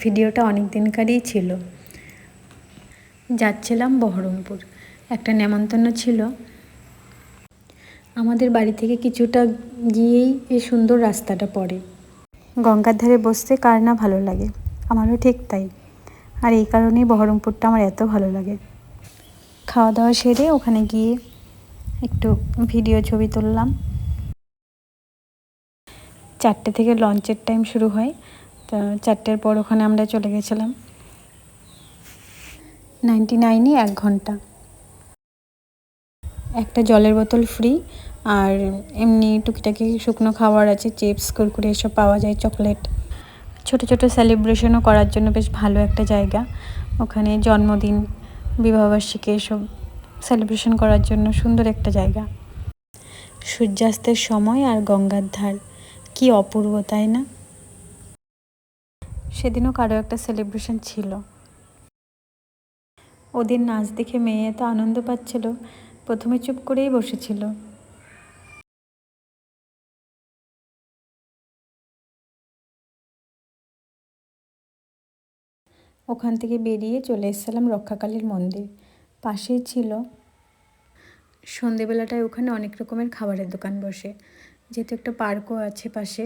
ভিডিওটা অনেক দিনকারই ছিল। যাচ্ছিলাম বহরমপুর, একটা নেমন্তন্ন ছিল। আমাদের বাড়ি থেকে কিছুটা গিয়েই এই সুন্দর রাস্তাটা পড়ে। গঙ্গার ধারে বসতে কার না ভালো লাগে, আমারও ঠিক তাই। আর এই কারণেই বহরমপুরটা আমার এত ভালো লাগে। খাওয়া দাওয়া সেরে ওখানে গিয়ে একটু ভিডিও ছবি তুললাম। 4টে থেকে লঞ্চের টাইম শুরু হয়, তো 4টের পর ওখানে আমরা চলে গেছিলাম। 99-ই 1 ঘন্টা। একটা জলের বোতল ফ্রি, আর এমনি টুকিটাকি শুকনো খাবার আছে, চিপস কুরকুরে এসব পাওয়া যায়, চকলেট। ছোট ছোট সেলিব্রেশনও করার জন্য বেশ ভালো একটা জায়গা। ওখানে জন্মদিন, বিবাহবার্ষিকী এসব সেলিব্রেশন করার জন্য সুন্দর একটা জায়গা। সূর্যাস্তের সময় আর গঙ্গার ধার, কি অপূর্ব তাই না? সেদিনও কারো একটা সেলিব্রেশন ছিল। ওদের নাচ দেখে মেয়ে এত আনন্দ পাচ্ছিল, প্রথমে চুপ করেই বসেছিল। ওখান থেকে বেরিয়ে চলে এসেছিলাম রক্ষাকালীর মন্দির, পাশেই ছিল। সন্ধেবেলাটায় ওখানে অনেক রকমের খাবারের দোকান বসে, যেহেতু একটা পার্কও আছে পাশে।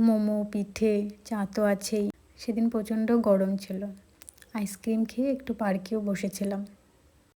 মোমো, পিঠে, চা তো আছেই। সেদিন প্রচণ্ড গরম ছিল, আইসক্রিম খেয়ে একটু পার্কেও বসেছিলাম।